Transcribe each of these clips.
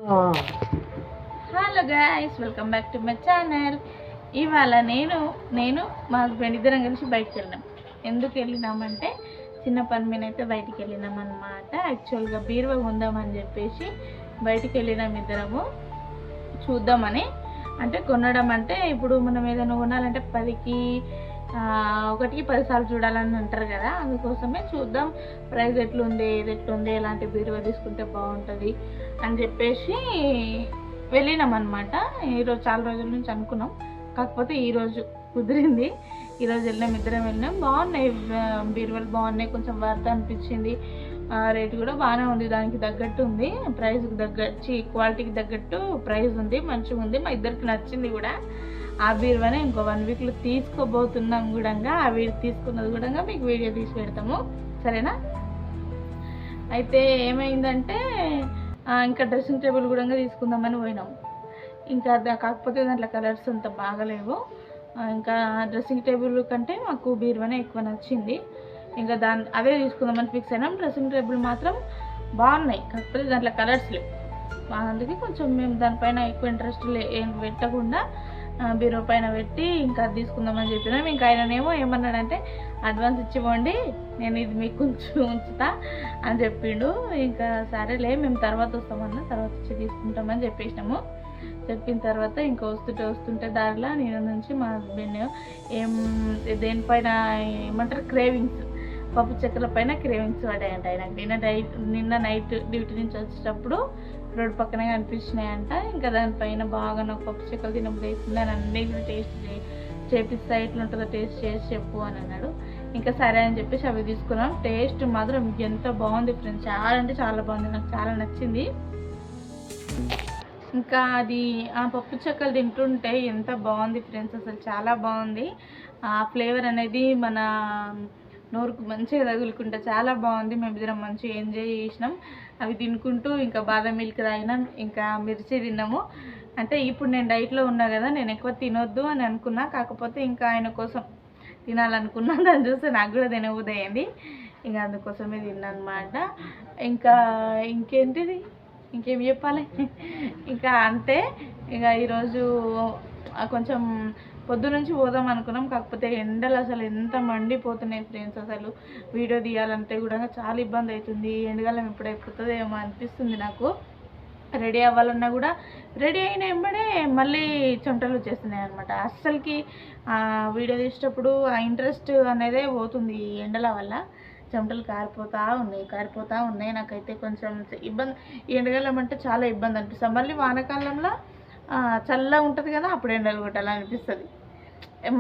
Hello guys, welcome back to my channel. ఇవాళ నేను మా హస్బెండ్ ఇద్దరం కలిసి బయటికి వెళ్ళినాం. ఎందుకు వెళ్ళినామంటే చిన్న పని మీద అయితే బయటికి వెళ్ళినాం అనమాట. యాక్చువల్గా బీరువా ఉందామని చెప్పేసి బయటికి వెళ్ళినాం ఇద్దరము చూద్దామని. అంటే కొనడం అంటే ఇప్పుడు మనం ఏదైనా కొనాలంటే 1కి 10 సార్లు చూడాలని అంటారు కదా, అందుకోసమే చూద్దాం ప్రైస్ ఎట్లుంది, ఏది ఎట్లుంది, ఎలాంటి బీరువా తీసుకుంటే బాగుంటుంది అని చెప్పేసి వెళ్ళినాం అనమాట. ఈరోజు చాలా రోజుల నుంచి అనుకున్నాం, కాకపోతే ఈరోజు కుదిరింది. ఈరోజు ఇద్దరం వెళ్ళినాం. బాగున్నాయి బీరువాలు, బాగున్నాయి. కొంచెం వర్త్ అనిపించింది. రేట్ కూడా బాగానే ఉంది, దానికి తగ్గట్టు ఉంది, ప్రైస్కి తగ్గట్టు క్వాలిటీకి తగ్గట్టు ప్రైస్ ఉంది, మంచిగా ఉంది. మా ఇద్దరికి నచ్చింది కూడా. ఆ బీరువానే ఇంకో 1 వీక్లో తీసుకోబోతున్నాం కూడా. ఆ తీసుకున్నది కూడా మీకు వీడియో తీసి పెడతాము, సరేనా? అయితే ఏమైందంటే ఇంకా డ్రెస్సింగ్ టేబుల్ కూడా తీసుకుందామని పోయినాము. ఇంకా కాకపోతే దాంట్లో కలర్స్ అంత బాగలేవు. ఇంకా డ్రెస్సింగ్ టేబుల్ కంటే మాకు బీరువానే ఎక్కువ నచ్చింది. ఇంకా అదే తీసుకుందామని ఫిక్స్ అయినాం. డ్రెస్సింగ్ టేబుల్ మాత్రం బాగున్నాయి, కాకపోతే దాంట్లో కలర్స్ లేవు. అందుకే కొంచెం మేము దానిపైన ఎక్కువ ఇంట్రెస్ట్ పెట్టకుండా బీరువా పైన పెట్టి ఇంకా తీసుకుందామని చెప్పినాం. ఇంకా ఆయననేమో ఏమన్నాడంటే అడ్వాన్స్ ఇచ్చివ్వండి, నేను ఇది మీకు కొంచెం ఉంచుతా అని చెప్పిండు. ఇంకా సరేలే, మేము తర్వాత వస్తామన్నా, తర్వాత వచ్చి తీసుకుంటామని చెప్పేసినాము. చెప్పిన తర్వాత ఇంకా వస్తుంటే దారిలో నేను నుంచి మా హస్బెండ్ దేనిపైన ఏమంటారు క్రేవింగ్స్, పప్పు చెక్కల పైన క్రేవింగ్స్ పడ్డాయంట ఆయనకు. నిన్న నైట్ డ్యూటీ నుంచి వచ్చేటప్పుడు రోడ్డు పక్కనే కనిపించినాయంట. ఇంకా దానిపైన బాగా నాకు పప్పు చెక్కలు తినప్పుడు వేసింది అని అన్నీ టేస్ట్ చేపిస్తా, ఎట్లుంటుందో టేస్ట్ చేసి చెప్పు అని అన్నాడు. ఇంకా సరే అని చెప్పేసి అవి తీసుకున్నాం. టేస్ట్ మాత్రం ఎంత బాగుంది ఫ్రెండ్స్, చాలా అంటే చాలా బాగుంది, నాకు చాలా నచ్చింది. ఇంకా అది ఆ పప్పు చెక్కలు తింటుంటే ఎంత బాగుంది ఫ్రెండ్స్, అసలు చాలా బాగుంది. ఆ ఫ్లేవర్ అనేది మన నోరుకు మంచిగా తగులుకుంటే చాలా బాగుంది. మేము ఇద్దరం మంచిగా ఎంజాయ్ చేసినాం అవి తినుకుంటూ. ఇంకా బాదం మిల్క్ తాగినాం, ఇంకా మిర్చి తిన్నాము. అంటే ఇప్పుడు నేను డైట్లో ఉన్నా కదా, నేను ఎక్కువ తినొద్దు అని అనుకున్నా, కాకపోతే ఇంకా ఆయన కోసం తినాలనుకున్నా. దాన్ని చూస్తే నాకు కూడా తినబుద్ధి అయింది, ఇంకా అందుకోసమే తిన్నా అనమాట. ఇంకా ఇంకేం చెప్పాలి, ఇంకా అంతే. ఇంకా ఈరోజు కొంచెం పొద్దు నుంచి పోదాం అనుకున్నాం, కాకపోతే ఎండలు అసలు ఎంత మండిపోతున్నాయి ఫ్రెండ్స్. అసలు వీడియో తీయాలంటే కూడా చాలా ఇబ్బంది అవుతుంది. ఎండకాలం ఎప్పుడు అయిపోతుందో ఏమో అనిపిస్తుంది నాకు. రెడీ అవ్వాలన్నా కూడా రెడీ అయిన వెంబడే మళ్ళీ చెమటలు వచ్చేస్తున్నాయి అనమాట. అస్సలకి వీడియో తీసేటప్పుడు ఆ ఇంట్రెస్ట్ అనేదే పోతుంది ఈ ఎండల వల్ల. చెమటలు కారిపోతూ ఉన్నాయి. నాకైతే కొంచెం ఇబ్బంది. ఈ ఎండకాలం అంటే చాలా ఇబ్బంది అనిపిస్తుంది. మళ్ళీ వానాకాలంలో చల్లగా ఉంటుంది కదా, అప్పుడు ఎండలు కొట్టాలనిపిస్తుంది.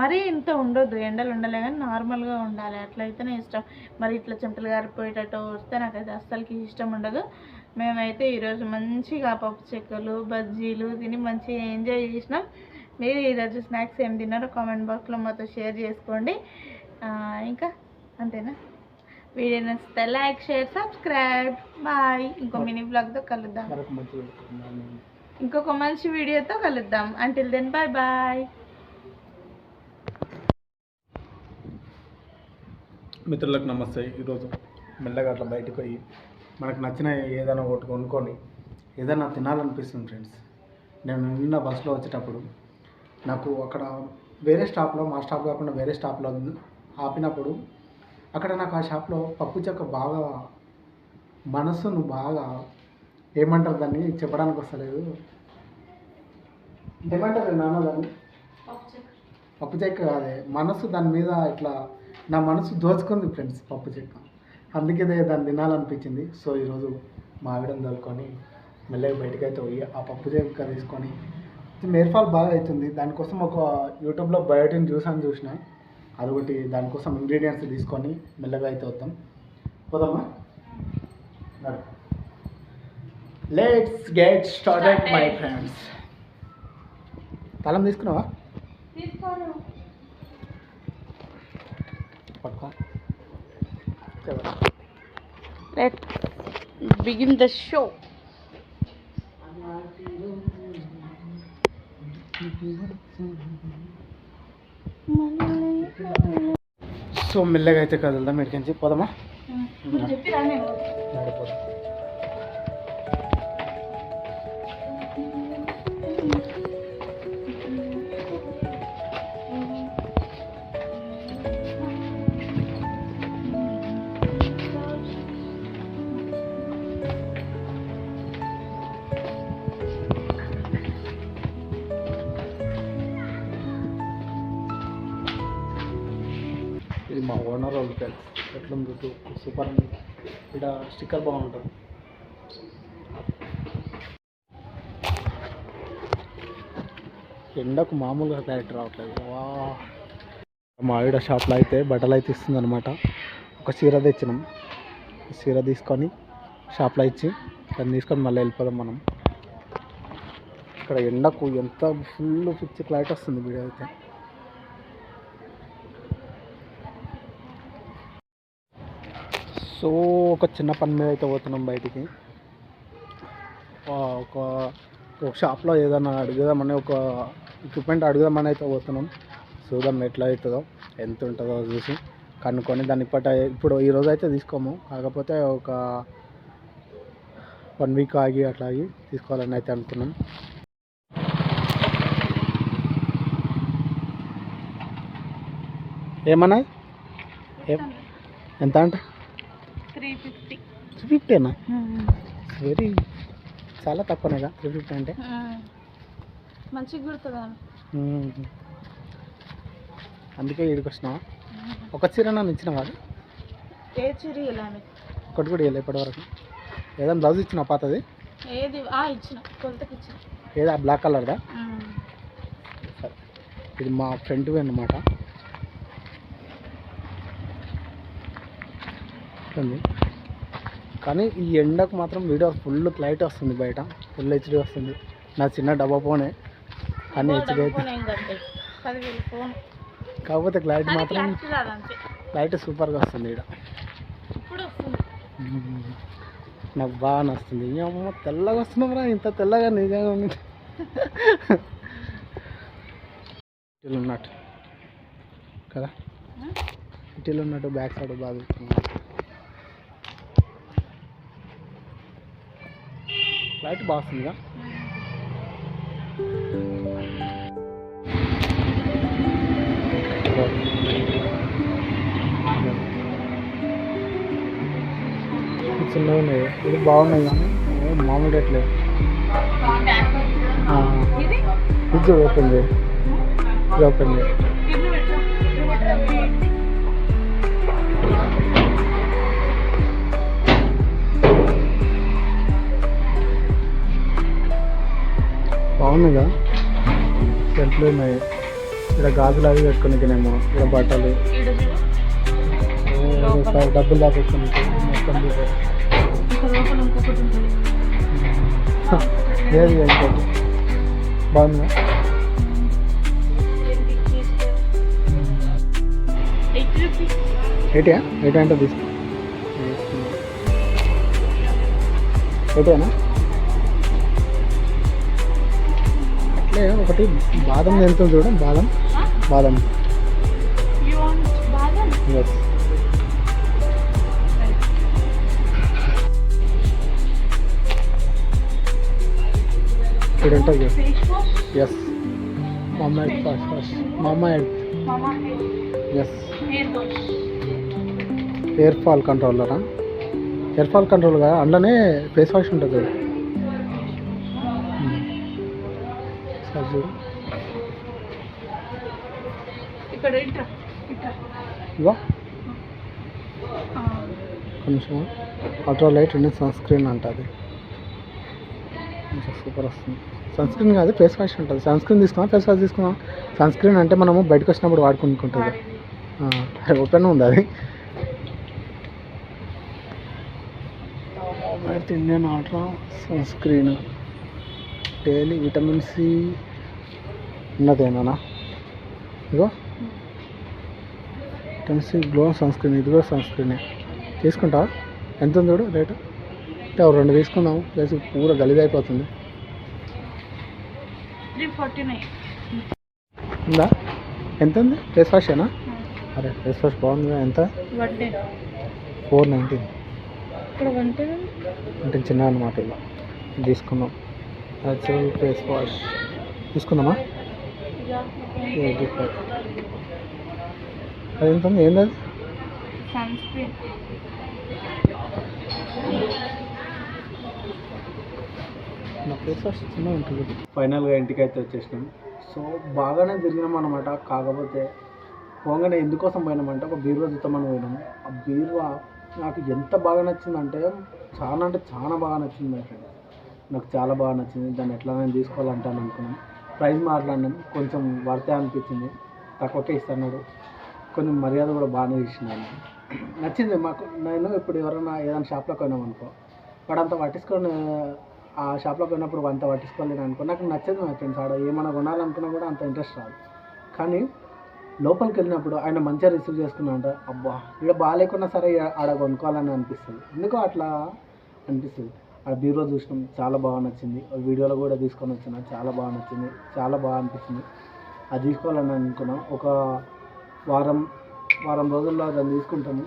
మరీ ఇంత ఉండొద్దు, ఎండలు ఉండలే కానీ నార్మల్గా ఉండాలి, అట్లయితేనే ఇష్టం. మరి ఇట్లా చెమటలు గారిపోయేటట్టు వస్తే నాకైతే అస్సలకి ఇష్టం ఉండదు. మేమైతే ఈరోజు మంచిగా పప్పు చెక్కలు, బజ్జీలు తిని మంచిగా ఎంజాయ్ చేసినాం. మీరు ఈరోజు స్నాక్స్ ఏం తిన్నారో కామెంట్ బాక్స్లో మాతో షేర్ చేసుకోండి. ఇంకా అంతేనా? వీడియో నచ్చితే లైక్, షేర్, సబ్స్క్రైబ్. బాయ్. ఇంకో మినీ బ్లాగ్తో కలుద్దాం, ఇంకొక మంచి వీడియోతో కలుద్దాం. Until then bye bye. మిత్రులకు నమస్తే. ఈరోజు మెల్లగా అట్లా బయటకు పోయి మనకు నచ్చిన ఏదైనా ఒకటి కొనుక్కొని ఏదైనా తినాలనిపిస్తుంది ఫ్రెండ్స్. నేను నిన్న బస్సులో వచ్చేటప్పుడు నాకు అక్కడ వేరే స్టాప్లో, మా స్టాప్ కాకుండా వేరే స్టాప్లో ఆపినప్పుడు అక్కడ నాకు ఆ షాప్లో పప్పు చెక్క బాగా మనసును బాగా ఏమంటారు దాన్ని చెప్పడానికి వస్తలేదు, ఏమంటారు నాన్న దాన్ని? పప్పు చెక్క కాదే, మనసు దాని మీద ఇట్లా నా మనసు దోచుకుంది ఫ్రెండ్స్ పప్పు చెక్క. అందుకే దాన్ని తినాలనిపించింది. సో ఈరోజు మా ఆవిడని తోలుకొని మెల్లగా బయటకైతే పోయి ఆ పప్పు చెక్క తీసుకొని, మేర్ఫాల్ బాగా అవుతుంది. దానికోసం ఒక యూట్యూబ్లో బయోటిన్ చూసిన అదొకటి, దానికోసం ఇంగ్రీడియంట్స్ తీసుకొని మెల్లగా అయితే పోదామా? Let's get started my friends. తాళం తీసుకున్నావా? పట్టుకో. Let's begin the show. So మెల్లగా అయితే కదులుదాం, ఇక్కడికి పోదామా? మా ఓనర్ వాళ్ళు ఫ్రెండ్స్ ఎట్లుంది సూపర్ ఉంది. ఇక్కడ స్టిక్కర్ బాగుంటుంది. ఎండకు మామూలుగా క్యారెక్టర్ రావట్లేదు. వా మా ఆవిడ షాప్లో అయితే బట్టలు అయితే ఇస్తుంది అనమాట. ఒక చీర తెచ్చినాం. చీర తీసుకొని షాప్లో ఇచ్చి దాన్ని తీసుకొని మళ్ళీ వెళ్ళిపోదాం మనం. ఇక్కడ ఎండకు ఎంత ఫుల్ పిచ్చి క్లైట్ వస్తుంది వీడియో అయితే. సో ఒక చిన్న పని మీద అయితే పోతున్నాం బయటికి. ఒక షాప్లో ఏదైనా అడుగుదామని ఒక ఎక్విప్మెంట్ అడుగుదామని అయితే పోతున్నాం. చూద్దాం ఎట్లా అవుతుందో ఎంత ఉంటుందో చూసి కనుక్కొని దాన్ని ఇప్పుడు ఈరోజు అయితే తీసుకోము. కాకపోతే ఒక 1 వీక్ ఆగి అట్లా ఆగి తీసుకోవాలని అయితే అనుకున్నాం. ఏమన్నా ఎంత అంటే 350 వెరీ చాలా తక్కువనేగా 350 అంటే. మంచిగా గుర్తుందా? అందుకే ఈడికి వచ్చినావా? ఒక చీర నన్ను ఇచ్చిన వాడు ఏ చీర ఇలానే ఒకటి కూడా ఇవ్వలేదు ఇప్పటివరకు. ఏదైనా బ్లౌజ్ ఇచ్చిన పాతది ఏది ఇచ్చిన కొలతకి ఇచ్చిన ఏదా బ్లాక్ కలర్దా? సరే ఇది మా ఫ్రెండ్వి అన్నమాట. కానీ ఈ ఎండకు మాత్రం వీడియో ఫుల్ క్లైట్ వస్తుంది, బయట ఫుల్ హెచ్డీ వస్తుంది. నా చిన్న డబ్బా ఫోనే కానీ హెచ్డీ అయితే కాకపోతే క్లారిటీ మాత్రం లైట్ సూపర్గా వస్తుంది. ఇక్కడ నాకు బాగా నచ్చుతుంది. అమ్మ తెల్లగా వస్తున్నాం రా, ఇంత తెల్లగా నిజంగా ఉంది. ఇటీలు ఉన్నట్టు కదా, ఇటీలు ఉన్నట్టు బ్యాక్ సైడ్ బాగా లైట్ బాగా వస్తుందిగా. చిన్నగా ఉన్నాయి, ఇది బాగున్నాయి కానీ మామూలు రేట్లేదు. ఇది ఓపెన్ చేయి, ఇది ఓపెన్ చేయి. బాగున్నాయిగా, సెల్ఫ్లు ఉన్నాయి. ఇక్కడ గాజులు అవి పెట్టుకునేకేనేమో, ఇక్కడ బట్టలు డబ్బులు దాపెట్టుకుని మొత్తం ఏది ఇంకోటి బాగుందిగా. ఎయిటీయా? 80 అంటే తీసుకో. 80ఏనా? అట్లే ఒకటి బాదం ఎంత చూడ, బాదం ఎస్. ఇక్కడ ఉంటుంది yes. Mamaearth first Mamaearth yes. Hair fall కంట్రోలరా? హెయిర్ ఫాల్ కంట్రోల్ కదా, అందులోనే ఫేస్ వాష్ ఉంటుంది చూడు. సార్ చూడు ఇవా కొంచెం ultra light and sunscreen అంటుంది. కొంచెం సూపర్ వస్తుంది. సన్ స్క్రీన్ కాదు, ఫేస్ వాష్ ఉంటుంది. సన్ స్క్రీన్ తీసుకున్నాం, ఫేస్ వాష్ తీసుకున్నాం. సన్ స్క్రీన్ అంటే మనము బయటకు వచ్చినప్పుడు వాడుకుంటుంది. ఓపెన్ ఉంది అది. Indian ultra sunscreen daily vitamin C ఉన్నదేనా? ఇగో vitamin C glow sunscreen. ఇది కూడా సన్ స్క్రీనే. తీసుకుంటావా? ఎంత ఉంది చూడు రేటు. అంటే 2 తీసుకుందాము, ప్లస్ పూర గలీజ్ అయిపోతుంది. 349 ఉందా? ఎంత ఉంది? ఫేస్ వాషేనా? అరే ఫేస్ వాష్ బాగుంది. ఎంత? 419. అంటే చిన్న అనమాట. ఇలా తీసుకుందాం. న్యాచురల్ ఫేస్ వాష్ తీసుకుందామా? 85. అది ఎంత ఉంది? ఏంది అది? నా ఫేస్ వాష్ చిన్న ఉంటుంది. ఫైనల్గా ఇంటికి అయితే వచ్చేసినాం. సో బాగానే తిరిగినాం అనమాట. కాకపోతే పోగానే ఎందుకోసం పోయినామంటే ఒక బీరువా చూద్దామని పోయినాము. ఆ బీరువా నాకు ఎంత బాగా నచ్చిందంటే అంటే చాలా బాగా నచ్చింది మై ఫ్రెండ్. నాకు చాలా బాగా నచ్చింది. దాన్ని ఎట్లా నేను తీసుకోవాలంటే అని అనుకున్నాను. ప్రైస్ మాట్లాడినాం, కొంచెం వర్తే అనిపించింది, తక్కువకే ఇస్తున్నాడు, కొంచెం మర్యాద కూడా బాగానే ఇచ్చినాను. నచ్చింది మాకు. నేను ఇప్పుడు ఎవరైనా ఏదైనా షాప్లోకి పోయినాం అనుకో, వాడు అంత పట్టించుకొని ఆ షాప్లోకి పోయినప్పుడు అంత పట్టించుకోలేను అనుకో, నాకు నచ్చదు మై ఫ్రెండ్స్. ఆడ ఏమైనా కొనాలనుకున్నా కూడా అంత ఇంట్రెస్ట్ రాదు. కానీ లోపలికి వెళ్ళినప్పుడు ఆయన మంచిగా రిసీవ్ చేసుకున్నాడంటే అబ్బా ఇక్కడ బాగాలేకున్నా సరే ఆడ కొనుక్కోవాలని అనిపిస్తుంది. ఎందుకో అట్లా అనిపిస్తుంది. ఆ బీరువా చూసినాం, చాలా బాగా నచ్చింది. వీడియోలో కూడా తీసుకొని వచ్చిన, చాలా బాగా నచ్చింది, చాలా బాగా అనిపించింది. అది తీసుకోవాలని అనుకున్నాం. ఒక వారం రోజుల్లో దాన్ని తీసుకుంటాము.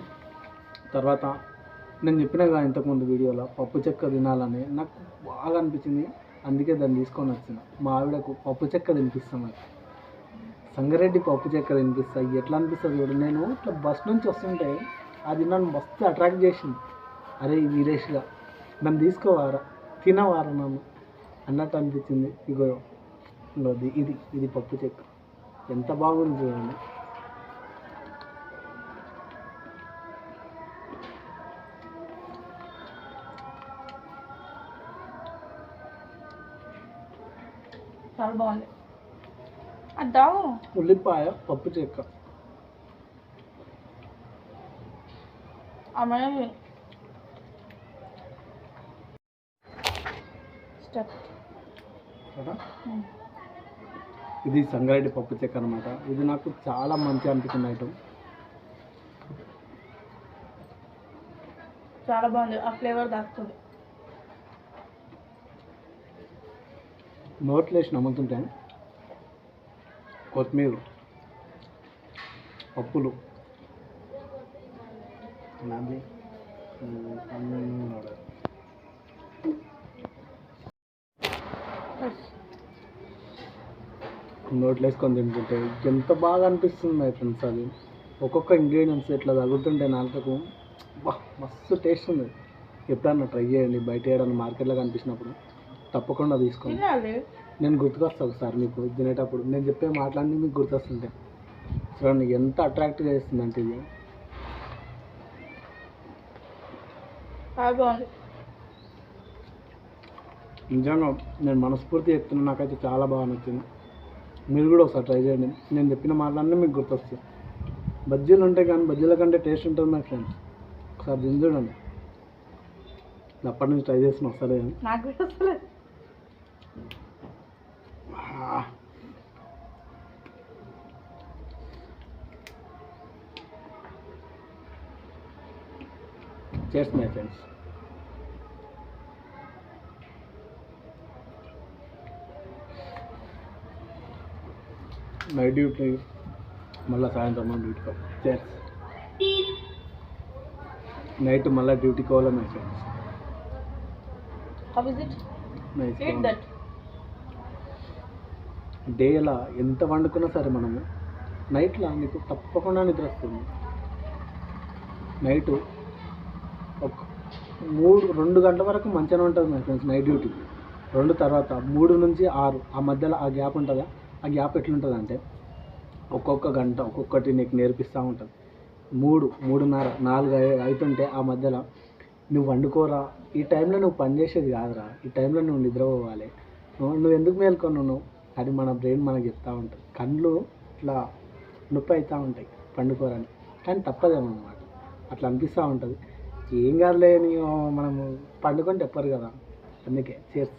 తర్వాత నేను చెప్పిన కదా ఇంతకుముందు వీడియోలో పప్పు చెక్క తినాలని నాకు బాగా అనిపించింది. అందుకే దాన్ని తీసుకొని వచ్చిన. మా ఆవిడకు పప్పు చెక్క తినిపిస్తాం. అది సంగారెడ్డి పప్పు చెక్క తినిపిస్తాయి. ఎట్లా అనిపిస్తుంది చూడు. నేను ఇట్లా బస్ నుంచి వస్తుంటే అది నన్ను మస్తు అట్రాక్ట్ చేసింది. అరే వీరేష్గా నన్ను తీసుకోవారా, తినవారా నన్ను అన్నట్టు అనిపించింది. ఇగో ఇది పప్పు చెక్క ఎంత బాగుంది చూడండి. చాలా బాగుంది. అద్దా ఉల్లిపాయ పప్పు చెక్క అమ్మాయి ఇది సంగారెడ్డి పప్పు చెక్క అనమాట. ఇది నాకు చాలా మంచిగా అనిపించింది ఐటమ్. చాలా బాగుంది. ఆ ఫ్లేవర్ దాస్తుంది. నోట్లో వేసి నమ్ముతుంటే కొత్తిమీర, పప్పులు, నోట్లో వేసుకొని తింటుంటే ఎంత బాగా అనిపిస్తుంది మై ఫ్రెండ్స్. అది ఒక్కొక్క ఇంగ్రీడియంట్స్ ఇట్లా తగులుతుంటే నాలుకకు మస్తు టేస్ట్ ఉంది. ఎప్పుడన్నా ట్రై చేయండి. బయట ఏడన్నా మార్కెట్లో కనిపించినప్పుడు తప్పకుండా తీసుకోండి. నేను గుర్తుకొస్తాను ఒకసారి మీకు తినేటప్పుడు. నేను చెప్పే మాటలన్నీ మీకు గుర్తొస్తుంటే చూడండి ఎంత అట్రాక్ట్గా చేస్తుందంటే ఇది. నిజంగా నేను మనస్ఫూర్తి చెప్తున్నా, నాకైతే చాలా బాగా నచ్చింది. మీరు కూడా ఒకసారి ట్రై చేయండి. నేను చెప్పిన మాటలన్నీ మీకు గుర్తొస్తాయి. బజ్జీలు ఉంటాయి కానీ బజ్జీల కంటే టేస్ట్ ఉంటుంది మై ఫ్రెండ్స్. ఒకసారి తిని చూడండి. అప్పటి నుంచి ట్రై చేసిన వస్తలే చేస్ మై ఫ్రెండ్స్. నైట్ డ్యూటీ మళ్ళీ సాయంత్రం డ్యూటీకి చేస్ నైట్ మళ్ళీ డ్యూటీకి పోవాలి మై ఫ్రెండ్స్. డే అలా ఎంత వండుకున్నా సరే మనము నైట్లో మీకు తప్పకుండా నిద్ర వస్తుంది. నైటు ఒక 2 గంటల వరకు మంచిగానే ఉంటుంది మై ఫ్రెండ్స్ నైట్ డ్యూటీ. 2 తర్వాత 3 నుంచి 6 ఆ మధ్యలో ఆ గ్యాప్ ఉంటుందా, ఆ గ్యాప్ ఎట్లుంటుంది అంటే ఒక్కొక్క గంట ఒక్కొక్కటి నీకు నేర్పిస్తూ ఉంటుంది. 3:30 4 అవుతుంటే ఆ మధ్యలో నువ్వు వండుకోరా, ఈ టైంలో నువ్వు పని చేసేది కాదురా, ఈ టైంలో నువ్వు నిద్రపోవాలి, నువ్వు ఎందుకు మేల్కొన్నావు అది మన బ్రెయిన్ మనకు చెప్తూ ఉంటుంది. కళ్ళు ఇట్లా నొప్పి అవుతూ ఉంటాయి పండుకోరని, కానీ తప్పదేమన్నమాట. అట్లా అనిపిస్తూ ఉంటుంది. ఏం కాదులే అని మనము పండుకొని చెప్పరు కదా, అందుకే చేస్తాం.